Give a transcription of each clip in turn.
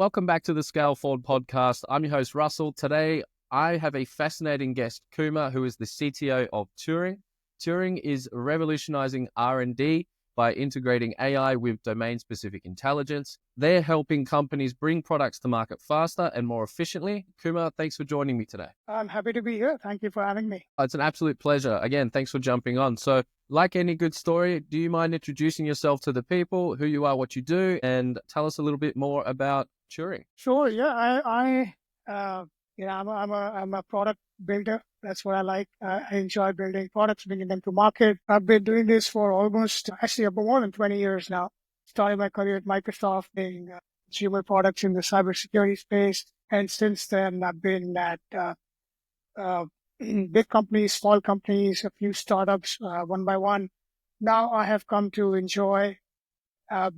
Welcome back to the Scale Forward podcast. I'm your host, Russell. Today, I have a fascinating guest, Kumar, who is the CTO of Turing. Turing is revolutionizing R&D by integrating AI with domain-specific intelligence. They're helping companies bring products to market faster and more efficiently. Kumar, thanks for joining me today. I'm happy to be here. Thank you for having me. It's an absolute pleasure. Again, thanks for jumping on. So, like any good story, do you mind introducing yourself to the people, who you are, what you do, and tell us a little bit more about Turing? Sure. Yeah, I'm a product builder. That's what I like. I enjoy building products, bringing them to market. I've been doing this for actually more than 20 years now. Started my career at Microsoft, being consumer products in the cybersecurity space, and since then I've been at big companies, small companies, a few startups, one by one. Now I have come to enjoy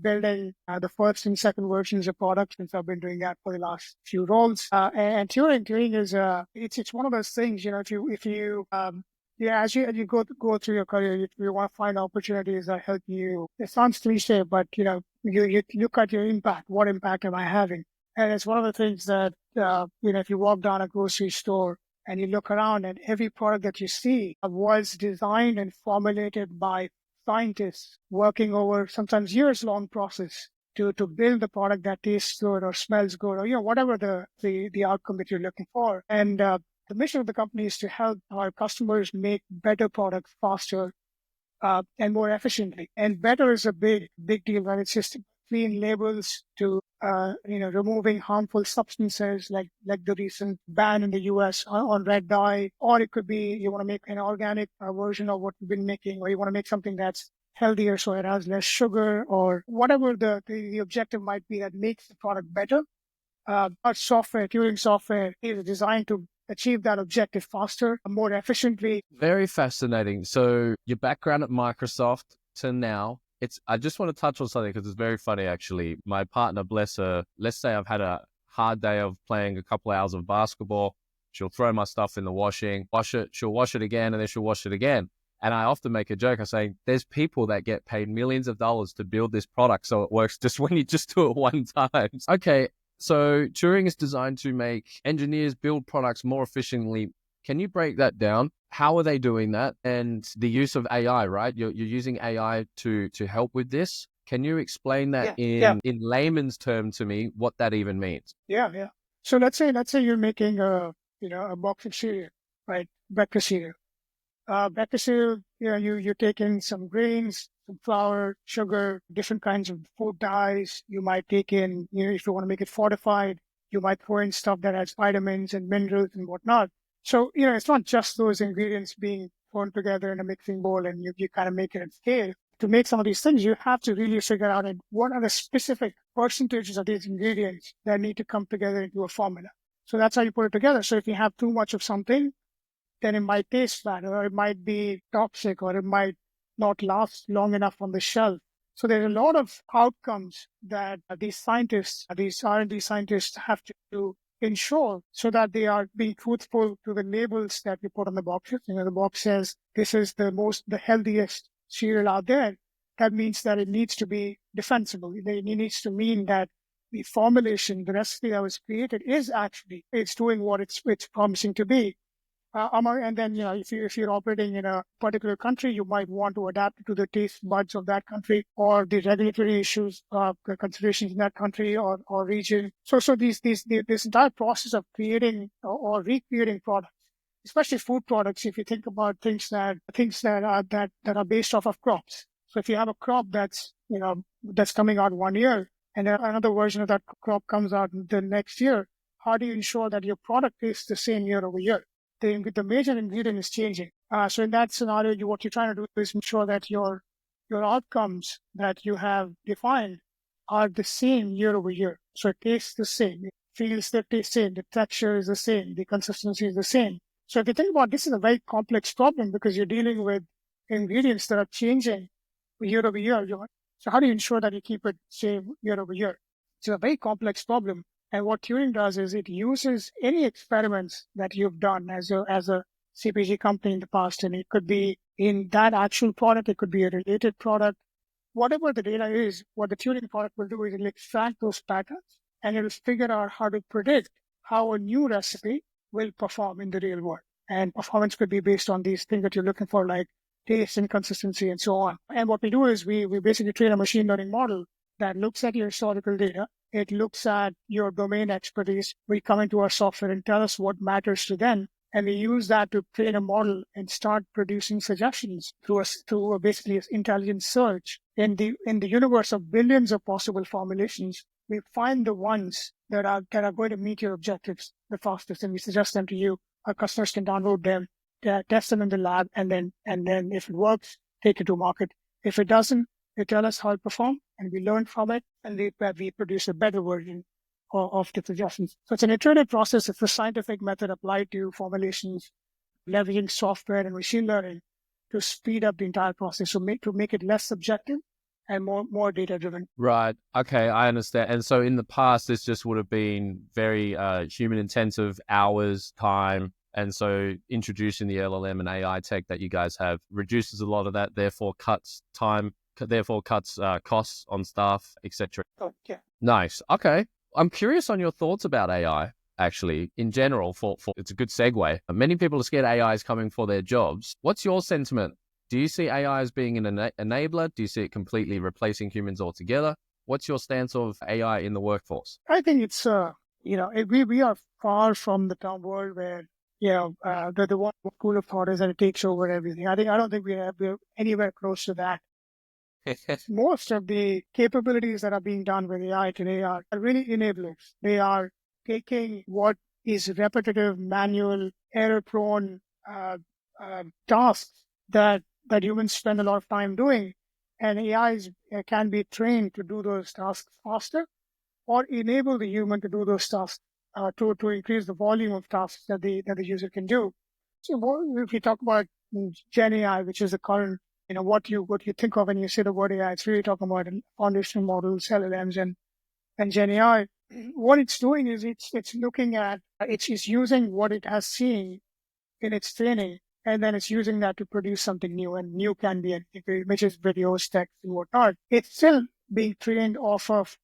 building the first and second versions of products, since I've been doing that for the last few roles. And Turing is it's one of those things. As you go through your career, you want to find opportunities that help you. It sounds cliche, but you look at your impact. What impact am I having? And it's one of the things that if you walk down a grocery store and you look around, and every product that you see was designed and formulated by scientists working over sometimes years-long process to build the product that tastes good or smells good, or whatever the outcome that you're looking for. And the mission of the company is to help our customers make better products faster and more efficiently. And better is a big deal, right? It's just clean labels to removing harmful substances like the recent ban in the US on red dye, or it could be you want to make an organic version of what you've been making, or you want to make something that's healthier so it has less sugar, or whatever the objective might be that makes the product better. Our software, Turing software, is designed to achieve that objective faster, more efficiently. Very fascinating. So your background at Microsoft to now, I just want to touch on something because it's very funny, actually. My partner, bless her, let's say I've had a hard day of playing a couple hours of basketball. She'll throw my stuff in the washing, wash it, she'll wash it again, and then she'll wash it again. And I often make a joke. I say, there's people that get paid millions of dollars to build this product, so it works just when you just do it one time. Okay, so Turing is designed to make engineers build products more efficiently. Can you break that down? How are they doing that? And the use of AI, right? You're using AI to help with this. Can you explain that in layman's term to me, what that even means? Yeah. So let's say you're making a box of cereal, right? Breakfast cereal. Breakfast cereal, you take in some grains, some flour, sugar, different kinds of food dyes. You might take in, if you want to make it fortified, you might throw in stuff that has vitamins and minerals and whatnot. So, it's not just those ingredients being thrown together in a mixing bowl and you kind of make it at scale. To make some of these things, you have to really figure out what are the specific percentages of these ingredients that need to come together into a formula. So that's how you put it together. So if you have too much of something, then it might taste bad, or it might be toxic, or it might not last long enough on the shelf. So there's a lot of outcomes that these R&D scientists have to do, ensure so that they are being truthful to the labels that we put on the boxes. The box says this is the healthiest cereal out there. That means that it needs to be defensible. It needs to mean that the formulation, the recipe that was created it's doing what it's promising to be. And then, if you're operating in a particular country, you might want to adapt it to the taste buds of that country, or the regulatory issues, the considerations in that country or region. So this entire process of creating or recreating products, especially food products, if you think about things that are based off of crops. So if you have a crop that's coming out one year, and then another version of that crop comes out the next year, how do you ensure that your product tastes the same year over year? The major ingredient is changing. So in that scenario, what you're trying to do is ensure that your outcomes that you have defined are the same year over year. So it tastes the same, it feels the same, the texture is the same, the consistency is the same. So if you think about this, is a very complex problem because you're dealing with ingredients that are changing year over year. So how do you ensure that you keep it same year over year? It's a very complex problem. And what Turing does is it uses any experiments that you've done as a CPG company in the past, and it could be in that actual product, it could be a related product. Whatever the data is, what the Turing product will do is it'll extract those patterns and it'll figure out how to predict how a new recipe will perform in the real world. And performance could be based on these things that you're looking for, like taste and consistency and so on. And what we do is we basically train a machine learning model that looks at your historical data. It looks at your domain expertise. We come into our software and tell us what matters to them. And we use that to train a model and start producing suggestions through basically an intelligent search. In the universe of billions of possible formulations, we find the ones that are going to meet your objectives the fastest, and we suggest them to you. Our customers can download them, test them in the lab, and then if it works, take it to market. If it doesn't, they tell us how it performed, and we learn from it, and we produce a better version of the suggestions. So it's an iterative process. It's a scientific method applied to formulations, leveraging software and machine learning to speed up the entire process, to make it less subjective and more data driven. Right. Okay, I understand. And so in the past, this just would have been very human intensive, hours, time. And so introducing the LLM and AI tech that you guys have reduces a lot of that, therefore cuts time, therefore cuts costs on staff, etc. Oh, yeah. Nice. Okay. I'm curious on your thoughts about AI, actually, in general, for it's a good segue. Many people are scared AI is coming for their jobs. What's your sentiment? Do you see AI as being an enabler? Do you see it completely replacing humans altogether? What's your stance of AI in the workforce? I think it's, we are far from the term world where, the one school of thought is that it takes over everything. I don't think we're anywhere close to that. Most of the capabilities that are being done with AI today are really enablers. They are taking what is repetitive, manual, error-prone tasks that humans spend a lot of time doing, and AI can be trained to do those tasks faster, or enable the human to do those tasks to increase the volume of tasks that the user can do. So if you talk about Gen AI, which is the current, what you think of when you say the word AI, it's really talking about foundational models, LLMs, and Gen AI. What it's doing is it's looking at, it's using what it has seen in its training, and then it's using that to produce something new. And new can be images, videos, text, and whatnot. It's still being trained off of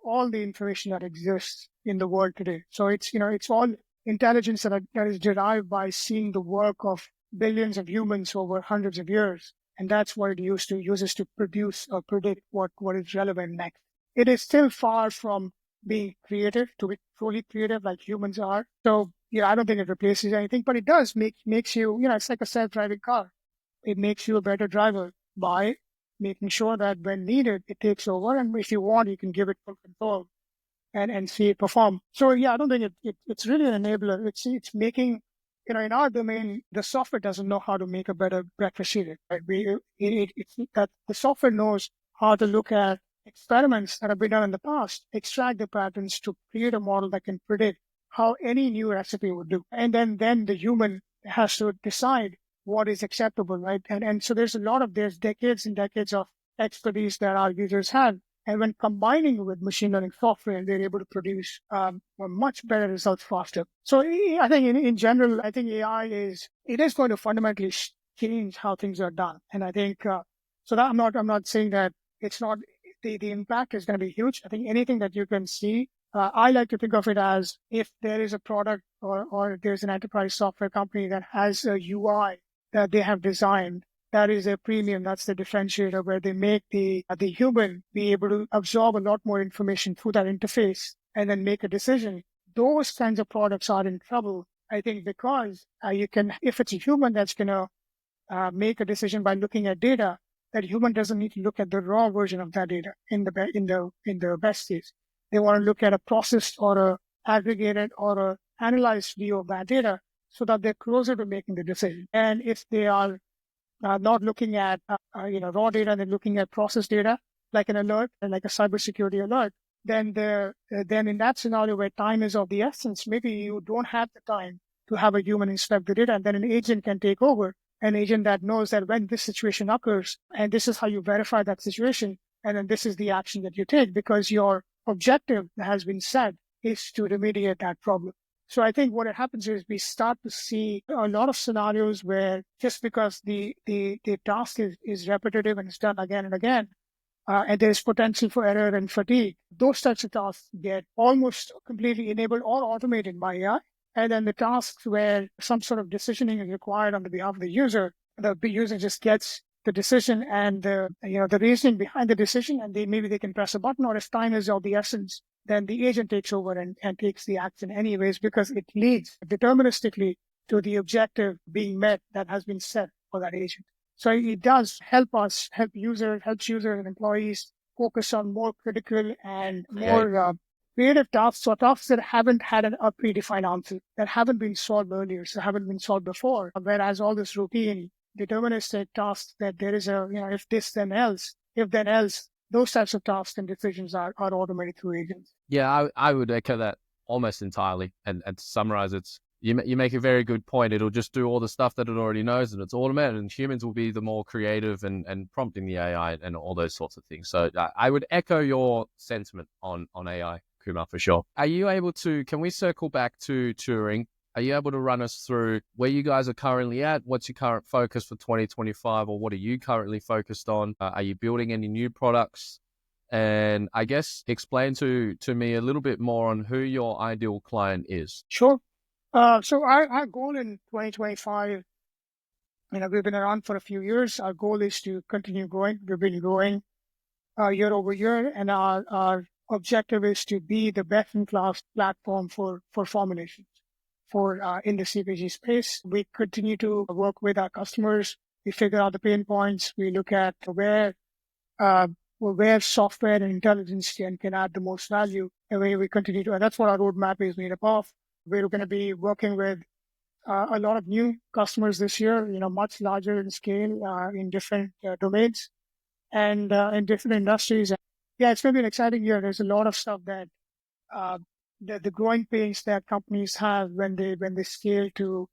all the information that exists in the world today. So it's all intelligence that is derived by seeing the work of billions of humans over hundreds of years. And that's what it uses to produce or predict what is relevant next. It is still far from being creative, to be truly creative like humans are. So, I don't think it replaces anything, but it does makes you, it's like a self-driving car. It makes you a better driver by making sure that when needed, it takes over. And if you want, you can give it full control and see it perform. So, I don't think it's really an enabler. It's making, in our domain, the software doesn't know how to make a better breakfast cereal. Right? It's that the software knows how to look at experiments that have been done in the past, extract the patterns to create a model that can predict how any new recipe would do. And then the human has to decide what is acceptable, right? And so there's decades and decades of expertise that our users have. And when combining with machine learning software, they're able to produce much better results faster. So I think in general, I think AI is going to fundamentally change how things are done. And I think, so that I'm not saying that it's not, the impact is going to be huge. I think anything that you can see, I like to think of it as if there is a product or there's an enterprise software company that has a UI that they have designed, that is a premium, that's the differentiator, where they make the human be able to absorb a lot more information through that interface and then make a decision. Those kinds of products are in trouble, I think, because if it's a human that's going to make a decision by looking at data, that human doesn't need to look at the raw version of that data in the best case. They want to look at a processed or a aggregated or a analyzed view of that data so that they're closer to making the decision. And if they are not looking at raw data, they're looking at processed data, like an alert and like a cybersecurity alert, then in that scenario where time is of the essence, maybe you don't have the time to have a human inspect the data, and then an agent can take over. An agent that knows that when this situation occurs, and this is how you verify that situation, and then this is the action that you take, because your objective that has been set is to remediate that problem. So I think what happens is we start to see a lot of scenarios where just because the task is repetitive and it's done again and again, and there is potential for error and fatigue. Those types of tasks get almost completely enabled or automated by AI. And then the tasks where some sort of decisioning is required on the behalf of the user just gets the decision and the reasoning behind the decision, and maybe they can press a button, or if time is of the essence, then the agent takes over and takes the action anyways, because it leads deterministically to the objective being met that has been set for that agent. So it does helps users and employees focus on more critical and more creative tasks, or tasks that haven't had a predefined answer, that haven't been solved earlier, so haven't been solved before. Whereas all this routine, deterministic tasks that there is if this then else, if then else, those types of tasks and decisions are automated through agents. Yeah, I would echo that almost entirely. And to summarize, you make a very good point. It'll just do all the stuff that it already knows, and it's automated, and humans will be the more creative and prompting the AI and all those sorts of things. So I would echo your sentiment on AI, Kumar, for sure. Can we circle back to Turing? Are you able to run us through where you guys are currently at? What's your current focus for 2025, or what are you currently focused on? Are you building any new products? And I guess explain to me a little bit more on who your ideal client is. Sure. So our goal in 2025, we've been around for a few years. Our goal is to continue growing. We've been growing year over year, and our objective is to be the best-in-class platform for formulations in the CPG space. We continue to work with our customers. We figure out the pain points. We look at where software and intelligence can add the most value, and we continue to, and that's what our roadmap is made up of. We're going to be working with a lot of new customers this year, much larger in scale, in different domains and in different industries. Yeah, it's going to be an exciting year. There's a lot of stuff that the growing pains that companies have when they scale to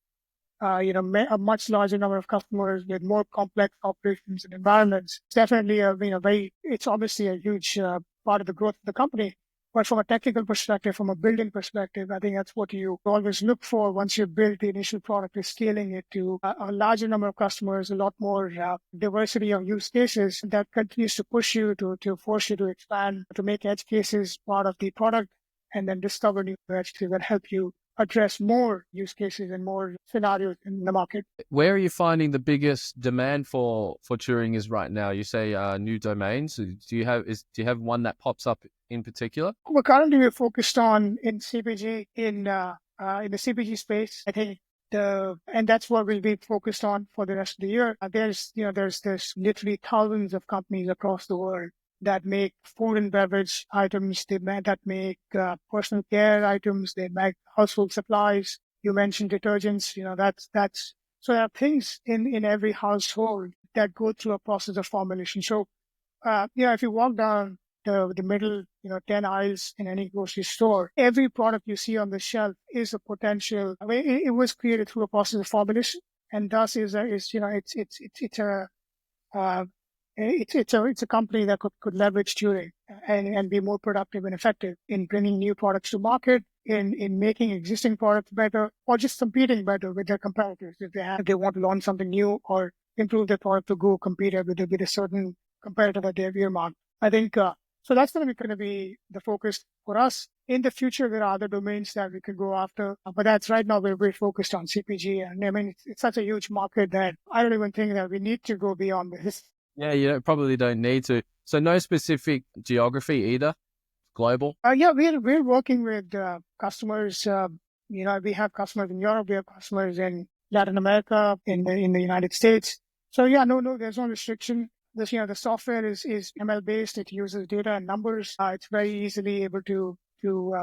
a much larger number of customers with more complex operations and environments. It's definitely it's obviously a huge part of the growth of the company. But from a technical perspective, from a building perspective, I think that's what you always look for once you build the initial product, is scaling it to a larger number of customers, a lot more diversity of use cases. That continues to push you to force you to expand, to make edge cases part of the product, and then discover new edge cases that help you address more use cases and more scenarios in the market. Where are you finding the biggest demand for Turing is right now? You say new domains. Do you have one that pops up in particular? Well, currently we're focused on in CPG in the CPG space. I think and that's what we'll be focused on for the rest of the year. There's literally thousands of companies across the world that make food and beverage items, that make personal care items, they make household supplies. You mentioned detergents, so there are things in every household that go through a process of formulation. So, if you walk down the middle, 10 aisles in any grocery store, every product you see on the shelf is a potential. I mean, it was created through a process of formulation, and thus it's a company that could leverage Turing and be more productive and effective in bringing new products to market, in making existing products better, or just competing better with their competitors if they want to launch something new or improve their product to go compete with a certain competitor that they've earmarked. I think so. That's going to be the focus for us. In the future, there are other domains that we could go after, but that's right now we're focused on CPG. And I mean, it's such a huge market that I don't even think that we need to go beyond this. Yeah, you probably don't need to. So no specific geography either, global? We're working with customers. We have customers in Europe, we have customers in Latin America, in the United States. So no, there's no restriction. The software is ML based. It uses data and numbers. It's very easily able to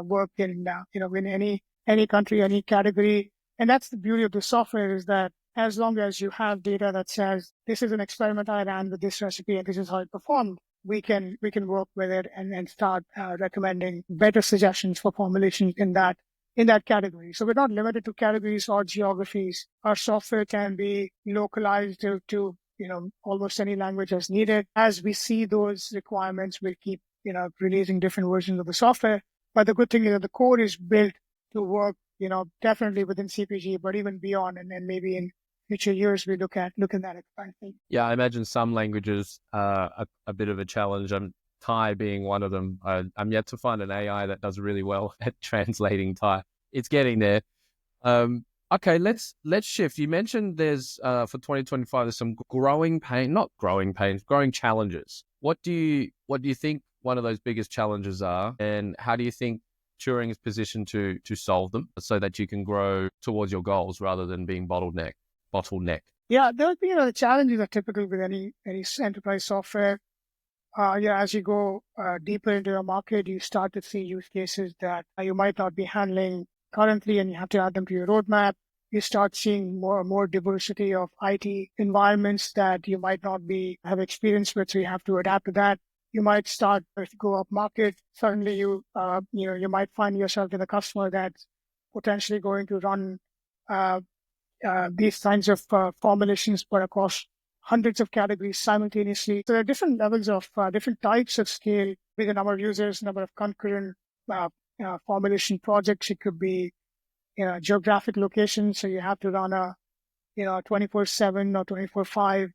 work in in any country, any category. And that's the beauty of the software, is that as long as you have data that says this is an experiment I ran with this recipe and this is how it performed, we can work with it and start recommending better suggestions for formulations in that category. So we're not limited to categories or geographies. Our software can be localized to almost any language as needed. As we see those requirements, we'll keep releasing different versions of the software. But the good thing is that the code is built to work definitely within CPG, but even beyond, and then maybe in future years we look at that expansion. Yeah, I imagine some languages are a bit of a challenge. Thai being one of them. I'm yet to find an AI that does really well at translating Thai. It's getting there. Okay, let's shift. You mentioned there's for 2025 there's some growing challenges. What do you think one of those biggest challenges are, and how do you think Turing is positioned to solve them so that you can grow towards your goals rather than being bottleneck? Yeah, the challenges are typical with any enterprise software. As you go deeper into the market, you start to see use cases that you might not be handling currently, and you have to add them to your roadmap. You start seeing more diversity of IT environments that you might not have experience with, so you have to adapt to that. You might start to go up market. Suddenly, you might find yourself with a customer that's potentially going to run these kinds of formulations, but across hundreds of categories simultaneously. So there are different levels of different types of scale with the number of users, number of concurrent formulation projects. It could be geographic location, so you have to run a 24/7 or 24/5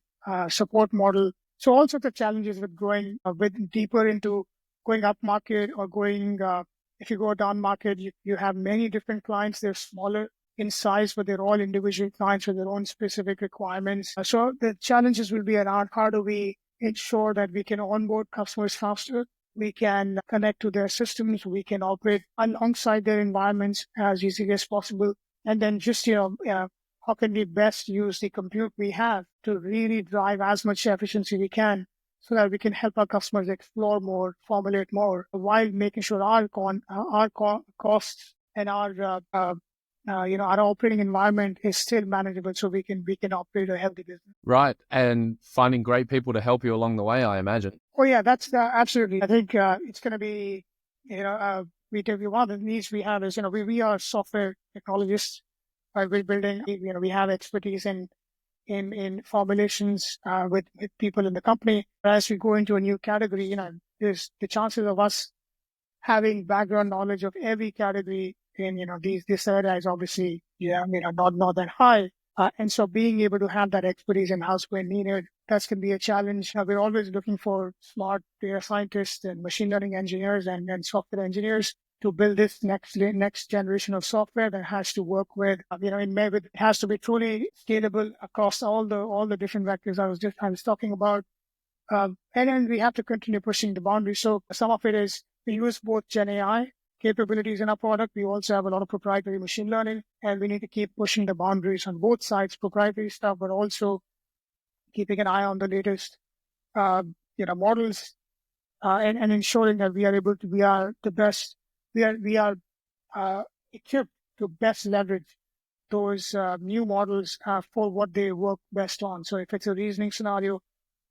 support model. So all sorts of challenges with going with deeper into going up market or going. If you go down market, you have many different clients. They're smaller in size, but they're all individual clients with their own specific requirements. So the challenges will be around how do we ensure that we can onboard customers faster, we can connect to their systems, we can operate alongside their environments as easily as possible, and then just how can we best use the compute we have to really drive as much efficiency we can, so that we can help our customers explore more, formulate more, while making sure our costs and our operating environment is still manageable, so we can operate a healthy business. Right, and finding great people to help you along the way, I imagine. Oh yeah, that's absolutely. I think it's going to be, one of the needs we have is, we are software technologists. We're building, we have expertise in formulations with people in the company. As we go into a new category, there's the chances of us having background knowledge of every category in this area is obviously not that high, and so being able to have that expertise in house when needed, that's going to be a challenge. We're always looking for smart data scientists and machine learning engineers and software engineers to build this next generation of software that has to work with it has to be truly scalable across all the different vectors I was talking about, and then we have to continue pushing the boundaries. So some of it is we use both Gen AI capabilities in our product. We also have a lot of proprietary machine learning, and we need to keep pushing the boundaries on both sides, proprietary stuff, but also keeping an eye on the latest, models, and ensuring that we are the best, we are equipped to best leverage those new models for what they work best on. So if it's a reasoning scenario,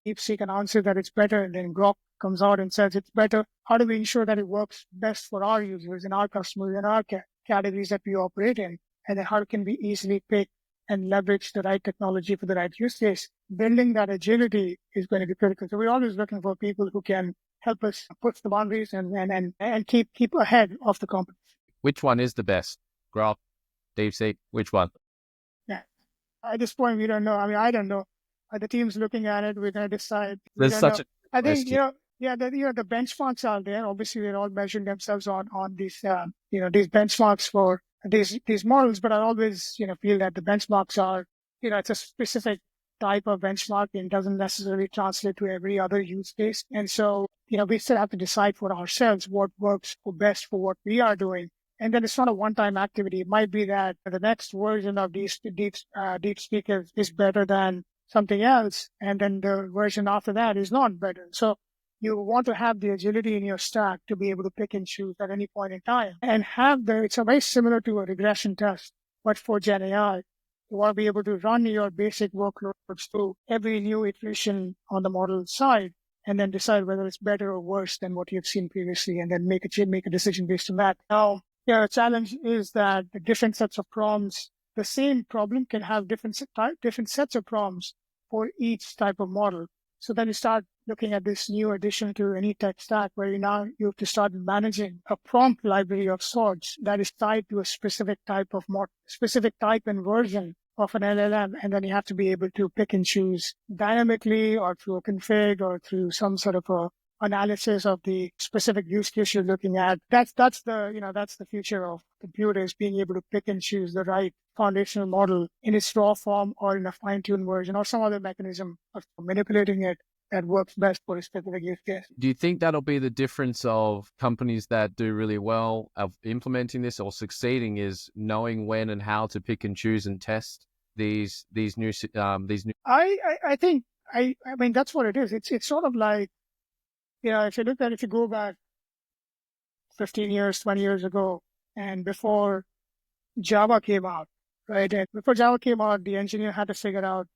DeepSeek can answer that it's better, and then Grok comes out and says it's better. How do we ensure that it works best for our users and our customers and our categories that we operate in? And then how can we easily pick and leverage the right technology for the right use case? Building that agility is going to be critical. So we're always looking for people who can help us push the boundaries and keep ahead of the competition. Which one is the best? Grok, DeepSeek, which one? Yeah. At this point, we don't know. I mean, I don't know. The team's looking at it. We're going to decide. There's such a I think, question. the benchmarks are there. Obviously, they're all measuring themselves on these, these benchmarks for these models. But I always, feel that the benchmarks are, it's a specific type of benchmark and doesn't necessarily translate to every other use case. And so, we still have to decide for ourselves what works best for what we are doing. And then it's not a one-time activity. It might be that the next version of DeepSpeak is better than something else, and then the version after that is not better. So you want to have the agility in your stack to be able to pick and choose at any point in time, and it's very similar to a regression test, but for Gen AI. You want to be able to run your basic workloads through every new iteration on the model side, and then decide whether it's better or worse than what you've seen previously, and then make a decision based on that. Now, the challenge is that the different sets of prompts, the same problem can have different sets of prompts for each type of model. So then you start looking at this new addition to any tech stack, where you have to start managing a prompt library of sorts that is tied to a specific type of model, specific type and version of an LLM, and then you have to be able to pick and choose dynamically or through a config or through some sort of a analysis of the specific use case you're looking at. That's the future of computers, being able to pick and choose the right foundational model in its raw form or in a fine-tuned version or some other mechanism of manipulating it that works best for a specific use case. Do you think that'll be the difference of companies that do really well of implementing this or succeeding, is knowing when and how to pick and choose and test these new I think I mean that's what it is. It's sort of like, if you go back 15 years, 20 years ago, and before Java came out, right? And before Java came out, the engineer had to figure out,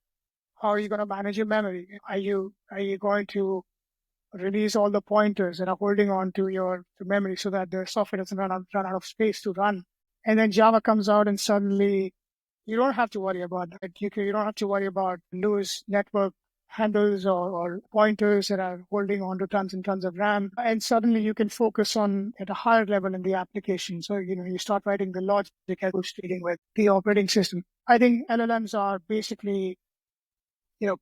how are you going to manage your memory? Are you going to release all the pointers and are holding on to your memory so that the software doesn't run out of space to run? And then Java comes out and suddenly you don't have to worry about that. You don't have to worry about loose network handles or pointers that are holding on to tons and tons of RAM. And suddenly you can focus on at a higher level in the application. So, you start writing the logic as opposed to dealing with the operating system. I think LLMs are basically,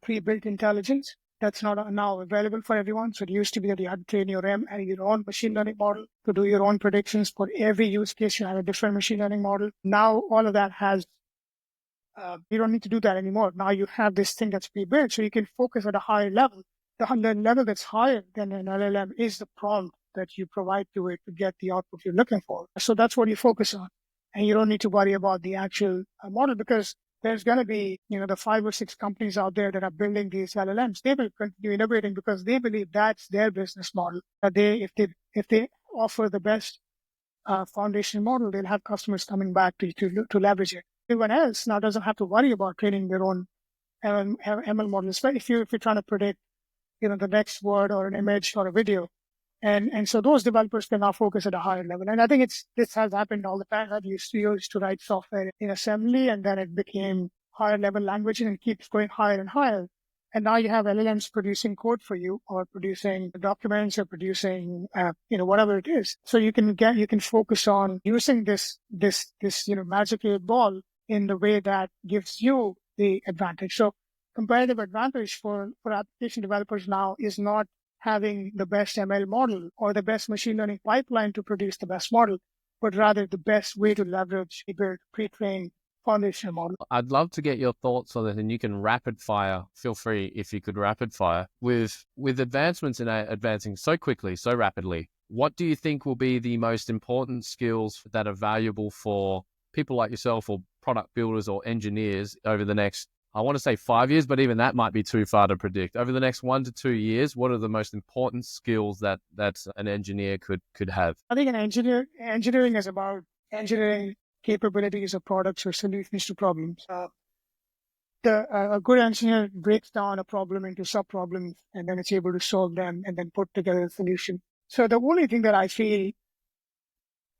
pre-built intelligence that's not now available for everyone. So it used to be that you had to train your own machine learning model to do your own predictions. For every use case, you have a different machine learning model. Now all of that you don't need to do that anymore. Now you have this thing that's pre-built, so you can focus at a higher level. The level that's higher than an LLM is the prompt that you provide to it to get the output you're looking for. So that's what you focus on. And you don't need to worry about the actual model, because there's going to be, the 5 or 6 companies out there that are building these LLMs. They will continue innovating because they believe that's their business model. That if they offer the best foundation model, they'll have customers coming back to leverage it. Everyone else now doesn't have to worry about training their own ML models. But if you're trying to predict, the next word or an image or a video, and so those developers can now focus at a higher level. And I think this has happened all the time. I used to write software in assembly, and then it became higher level languages and keeps going higher and higher. And now you have LLMs producing code for you, or producing documents, or producing, whatever it is. So you can focus on using this magical ball in the way that gives you the advantage. So competitive advantage for application developers now is not having the best ML model or the best machine learning pipeline to produce the best model, but rather the best way to leverage a pre-trained foundational model. I'd love to get your thoughts on it, and you can rapid fire. Feel free if you could rapid fire with advancements in advancing so quickly, so rapidly. What do you think will be the most important skills that are valuable for people like yourself or product builders or engineers over the next, I want to say 5 years, but even that might be too far to predict. Over the next 1 to 2 years, what are the most important skills that an engineer could have? I think engineering is about engineering capabilities of products or solutions to problems. A good engineer breaks down a problem into sub-problems, and then it's able to solve them and then put together a solution. So the only thing that I feel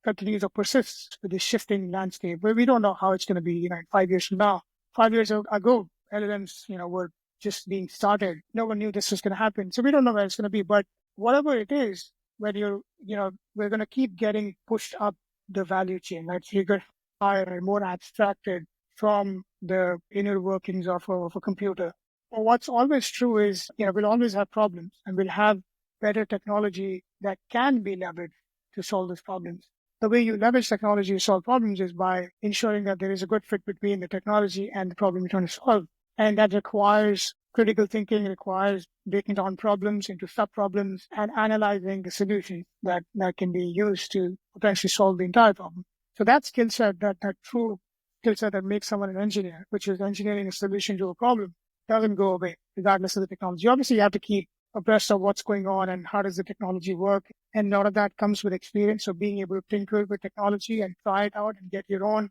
continues or persists with this shifting landscape, where we don't know how it's going to be, in 5 years from now. 5 years ago, LLMs, were just being started. No one knew this was going to happen. So we don't know where it's going to be. But whatever it is, we're going to keep getting pushed up the value chain, right? So you get higher and more abstracted from the inner workings of a computer. But what's always true is, we'll always have problems, and we'll have better technology that can be leveraged to solve those problems. The way you leverage technology to solve problems is by ensuring that there is a good fit between the technology and the problem you're trying to solve. And that requires critical thinking, requires breaking down problems into sub-problems and analyzing the solution that can be used to potentially solve the entire problem. So that skill set, that true skill set that makes someone an engineer, which is engineering a solution to a problem, doesn't go away regardless of the technology. Obviously, you have to keep abreast of what's going on and how does the technology work. And a lot of that comes with experience. So being able to tinker with technology and try it out and get your own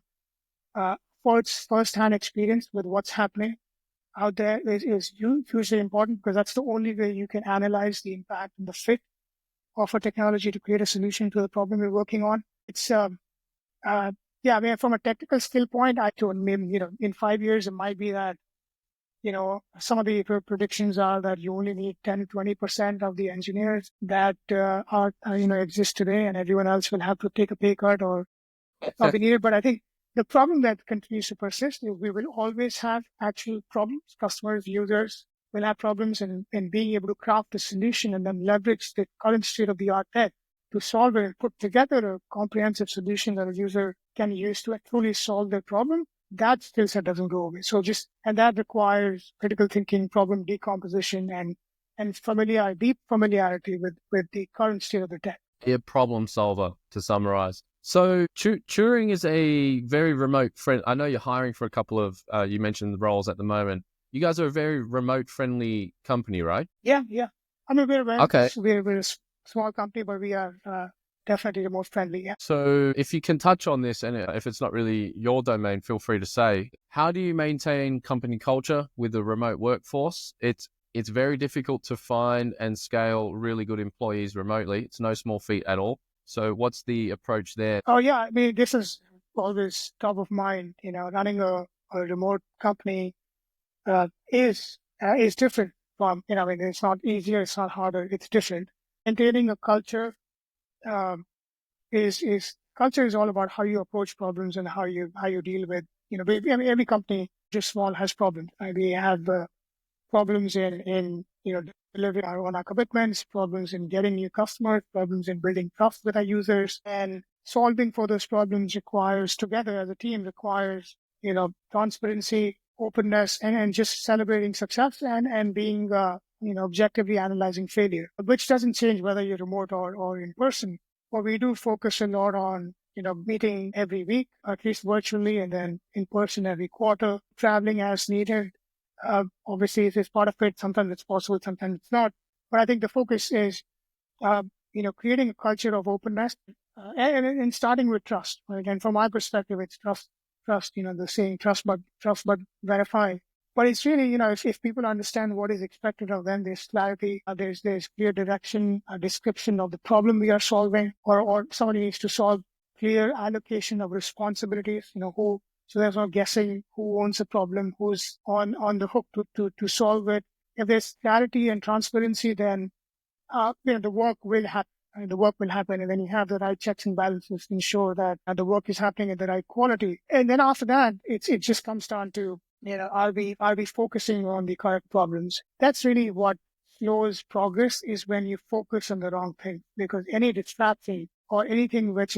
first-hand experience with what's happening out there is hugely important, because that's the only way you can analyze the impact and the fit of a technology to create a solution to the problem you're working on. It's from a technical skill point, in 5 years, it might be that, some of the predictions are that you only need 10 to 20% of the engineers that exist today, and everyone else will have to take a pay cut or be needed. But I think The problem that continues to persist is we will always have actual problems. Customers, users will have problems in being able to craft a solution and then leverage the current state of the art tech to solve it and put together a comprehensive solution that a user can use to truly solve their problem. That skill set doesn't go away. And that requires critical thinking, problem decomposition, and deep familiarity with the current state of the tech. Be a problem solver, to summarize. So Turing is a very remote friend. I know you're hiring for a couple of, you mentioned the roles at the moment. You guys are a very remote friendly company, right? Yeah. I mean, Okay. we're a small company, but we are definitely remote friendly. Yeah. So if you can touch on this, and if it's not really your domain, feel free to say, how do you maintain company culture with a remote workforce? It's very difficult to find and scale really good employees remotely. It's no small feat at all. So what's the approach there? Oh yeah, I mean, this is always top of mind. Running a remote company is different from, I mean, it's not easier, it's not harder, it's different. Maintaining a culture um, is culture is all about how you approach problems and how you deal with, I mean, every company, just small, has problems. We have problems in delivering on our commitments, problems in getting new customers, problems in building trust with our users, and solving for those problems requires, together as a team, requires transparency, openness, and just celebrating success and being objectively analyzing failure, which doesn't change whether you're remote or in person. But we do focus a lot on meeting every week, at least virtually, and then in person every quarter, traveling as needed. Obviously, it's part of it. Sometimes it's possible, sometimes it's not. But I think the focus is, creating a culture of openness and starting with trust. Right? And from my perspective, it's trust. The saying trust but verify. But it's really, if people understand what is expected of them, there's clarity, there's clear direction, a description of the problem we are solving, or somebody needs to solve, clear allocation of responsibilities. So there's no guessing who owns a problem, who's on the hook to solve it. If there's clarity and transparency, then the work will happen. The work will happen, and then you have the right checks and balances to ensure that the work is happening at the right quality. And then after that, it just comes down to, are we focusing on the correct problems? That's really what slows progress, is when you focus on the wrong thing, because any distraction or anything which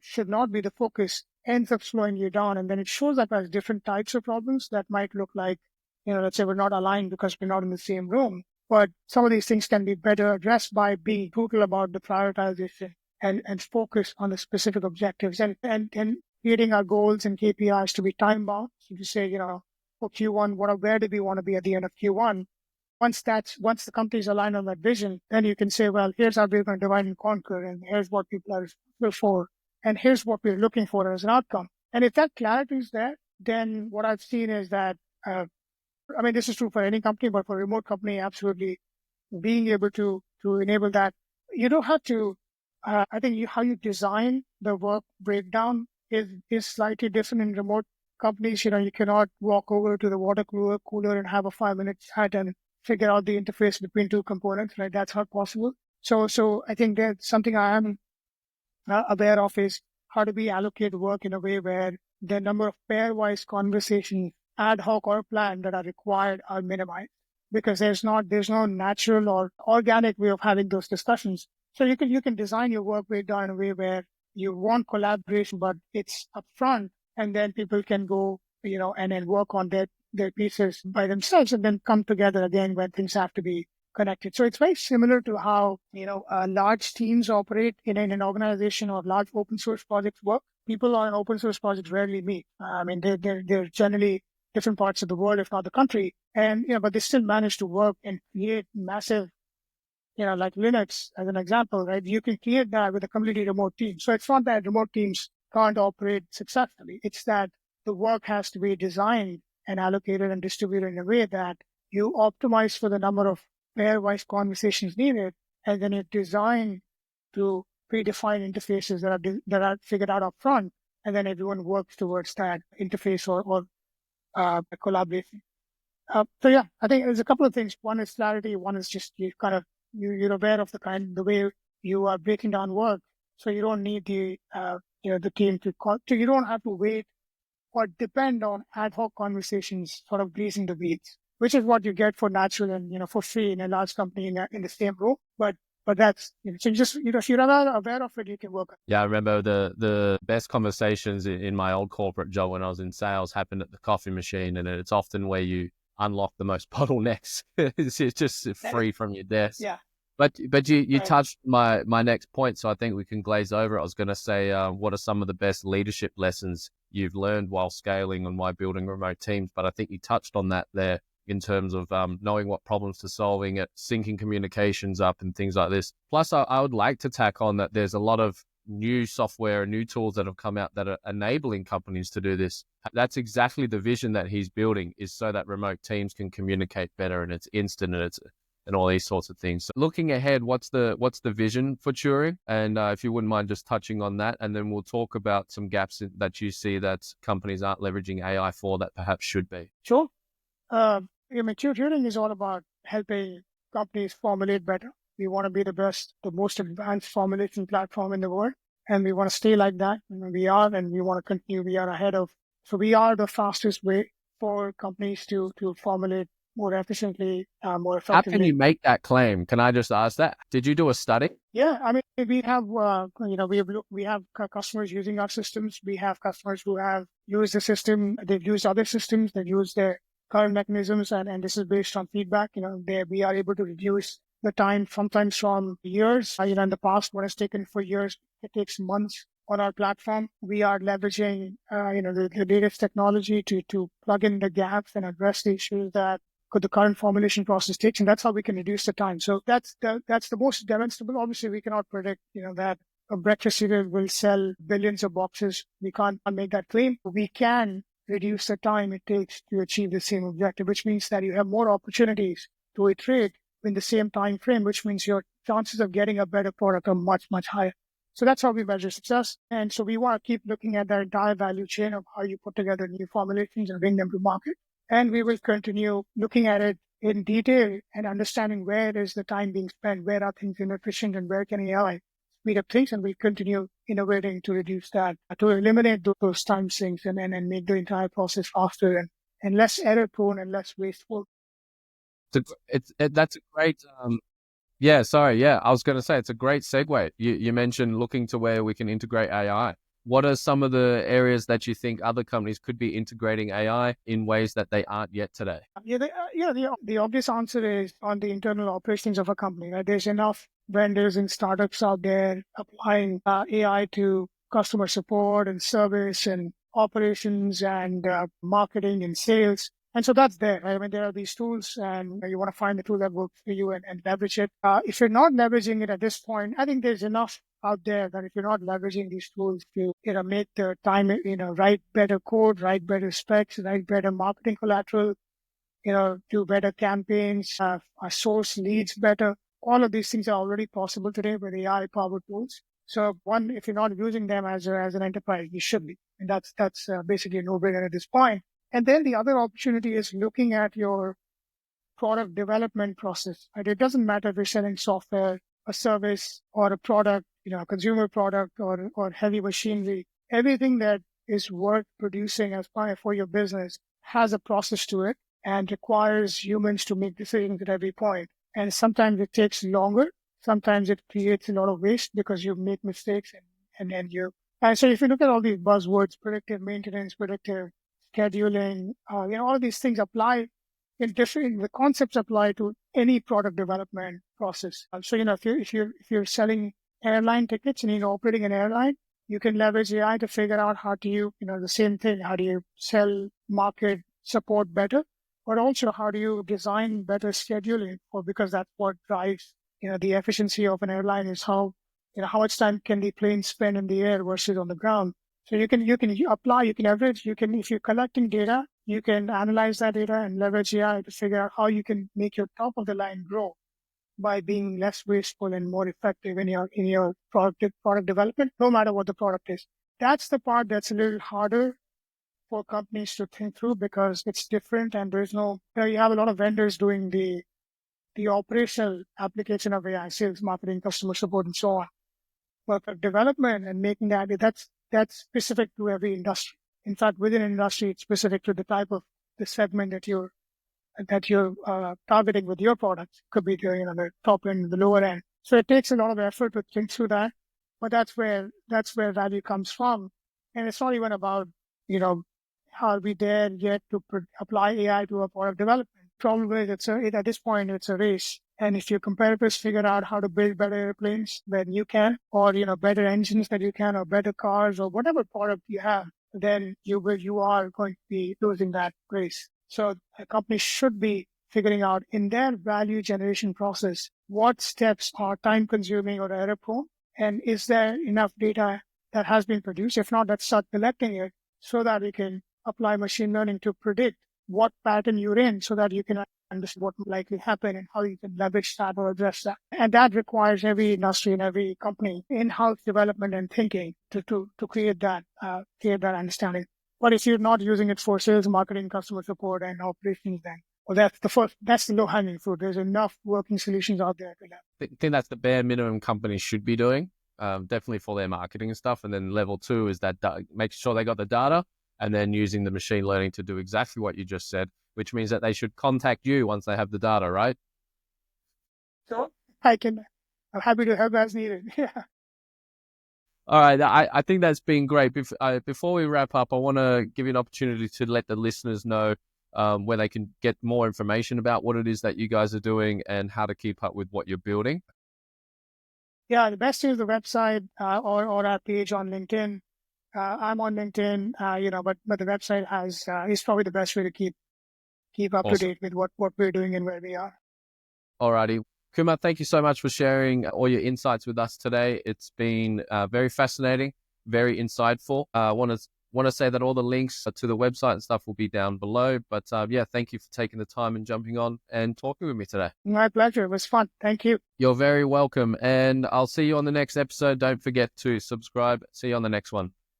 should not be the focus ends up slowing you down, and then it shows up as different types of problems that might look like, let's say we're not aligned because we're not in the same room. But some of these things can be better addressed by being brutal about the prioritization and focus on the specific objectives and creating our goals and KPIs to be time bound. So to say, for Q1, where do we want to be at the end of Q1? Once the company's aligned on that vision, then you can say, well, here's how we're going to divide and conquer, and here's what people are responsible for, and here's what we're looking for as an outcome. And if that clarity is there, then what I've seen is that, I mean, this is true for any company, but for a remote company, absolutely, being able to enable that. You don't have to, I think how you design the work breakdown is slightly different in remote companies. You cannot walk over to the water cooler and have a 5-minute chat and figure out the interface between two components, right? That's not possible. So I think that's something I am aware of, is how do we allocate work in a way where the number of pairwise conversations, ad hoc or planned, that are required are minimized, because there's no natural or organic way of having those discussions. So you can design your work breakdown in a way where you want collaboration, but it's upfront, and then people can go, and then work on their pieces by themselves, and then come together again when things have to be connected. So it's very similar to how, large teams operate in an organization, or large open source projects work. People on open source projects rarely meet. I mean, they're generally different parts of the world, if not the country. And, but they still manage to work and create massive, like Linux as an example, right? You can create that with a completely remote team. So it's not that remote teams can't operate successfully. It's that the work has to be designed and allocated and distributed in a way that you optimize for the number of pairwise conversations needed, and then it's designed to predefine interfaces that are figured out up front, and then everyone works towards that interface or collaboration. So yeah, I think there's a couple of things. One is clarity. One is just you're aware of the way you are breaking down work, so you don't need the team to call. So you don't have to wait or depend on ad hoc conversations sort of greasing the wheels, which is what you get for natural and, for free in a large company in the same role. But that's, so just, if you're not aware of it, you can work on Yeah, I remember the best conversations in my old corporate job when I was in sales happened at the coffee machine, and it's often where you unlock the most bottlenecks. It's just it. free from your desk. Yeah, But you right. touched my next point, so I think we can glaze over it. I was going to say, what are some of the best leadership lessons you've learned while scaling and while building remote teams? But I think you touched on that there in terms of knowing what problems to solving it, syncing communications up, and things like this. Plus, I would like to tack on that there's a lot of new software and new tools that have come out that are enabling companies to do this. That's exactly the vision that he's building, is so that remote teams can communicate better and it's instant and all these sorts of things. So looking ahead, what's the vision for Turing? And if you wouldn't mind just touching on that, and then we'll talk about some gaps that you see that companies aren't leveraging AI for that perhaps should be. Sure. Turing is all about helping companies formulate better. We want to be the best, the most advanced formulation platform in the world, and we want to stay like that. We are, and we want to continue. We are ahead of. So we are the fastest way for companies to formulate more efficiently, more How can you effectively. make that claim? Can I just ask that? Did you do a study? Yeah, I mean, we have, we have customers using our systems. We have customers who have used the system. They've used other systems. They've used their current mechanisms, and this is based on feedback. We are able to reduce the time sometimes from years. In the past, what has taken for years, it takes months on our platform. We are leveraging, the latest technology to plug in the gaps and address the issues that could the current formulation process takes, and that's how we can reduce the time. So that's the most demonstrable. Obviously, we cannot predict, that a breakfast cereal will sell billions of boxes. We can't make that claim. We can reduce the time it takes to achieve the same objective, which means that you have more opportunities to iterate in the same time frame, which means your chances of getting a better product are much, much higher. So that's how we measure success. And so we want to keep looking at the entire value chain of how you put together new formulations and bring them to market. And we will continue looking at it in detail and understanding where is the time being spent, where are things inefficient, and where can AI speed up things. And we'll continue innovating to reduce that, to eliminate those time sinks and make the entire process faster and less error prone and less wasteful. That's a great. Yeah, sorry. Yeah, I was going to say it's a great segue. You mentioned looking to where we can integrate AI. What are some of the areas that you think other companies could be integrating AI in ways that they aren't yet today? The obvious answer is on the internal operations of a company. Right? There's enough vendors and startups out there applying AI to customer support and service and operations and marketing and sales. And so that's there. Right? I mean, there are these tools, and you want to find the tool that works for you and leverage it. If you're not leveraging it at this point, I think there's enough out there that if you're not leveraging these tools to make the time, write better code, write better specs, write better marketing collateral, do better campaigns, source leads better. All of these things are already possible today with AI-powered tools. So one, if you're not using them as an enterprise, you should be, and that's basically a no-brainer at this point. And then the other opportunity is looking at your product development process. Right? It doesn't matter if you're selling software, a service, or a product, a consumer product or heavy machinery. Everything that is worth producing as part for your business has a process to it and requires humans to make decisions at every point. And sometimes it takes longer. Sometimes it creates a lot of waste because you make mistakes and so if you look at all these buzzwords, predictive maintenance, predictive scheduling, all these things apply the concepts apply to any product development process. So, if you're selling airline tickets and you're operating an airline, you can leverage AI to figure out how do you, the same thing, how do you sell, market, support better, but also how do you design better scheduling because that's what drives, the efficiency of an airline is how much time can the plane spend in the air versus on the ground. So you can apply, you can leverage, if you're collecting data, you can analyze that data and leverage AI to figure out how you can make your top of the line grow by being less wasteful and more effective in your product development, no matter what the product is. That's the part that's a little harder for companies to think through because it's different and there's you have a lot of vendors doing the operational application of AI, sales, marketing, customer support, and so on. But for development and making that's specific to every industry. In fact, within industry, it's specific to the type of the segment that you're targeting with your products. Could be the top end, the lower end. So it takes a lot of effort to think through that, but that's where value comes from. And it's not even about are we there yet to apply AI to a product development. Probably at this point it's a race. And if your competitors figure out how to build better airplanes than you can, or better engines than you can, or better cars, or whatever product you have, then you are going to be losing that race. So a company should be figuring out in their value generation process what steps are time consuming or error prone, and is there enough data that has been produced? If not, let's start collecting it so that we can apply machine learning to predict what pattern you're in, so that you can understand what will likely happen and how you can leverage that or address that. And that requires every industry and every company in-house development and thinking to create that understanding. But if you're not using it for sales, marketing, customer support, and operations, then that's the low-hanging fruit. There's enough working solutions out there to that. I think that's the bare minimum companies should be doing, definitely for their marketing and stuff. And then level 2 is that make sure they got the data, and then using the machine learning to do exactly what you just said, which means that they should contact you once they have the data, right? So I'm happy to help as needed. Yeah. All right. I think that's been great. Before we wrap up, I want to give you an opportunity to let the listeners know where they can get more information about what it is that you guys are doing and how to keep up with what you're building. Yeah, the best is the website or our page on LinkedIn. I'm on LinkedIn, but the website is probably the best way to keep up to date with what we're doing and where we are. Alrighty. Kumar, thank you so much for sharing all your insights with us today. It's been very fascinating, very insightful. I want to say that all the links to the website and stuff will be down below. But thank you for taking the time and jumping on and talking with me today. My pleasure. It was fun. Thank you. You're very welcome. And I'll see you on the next episode. Don't forget to subscribe. See you on the next one.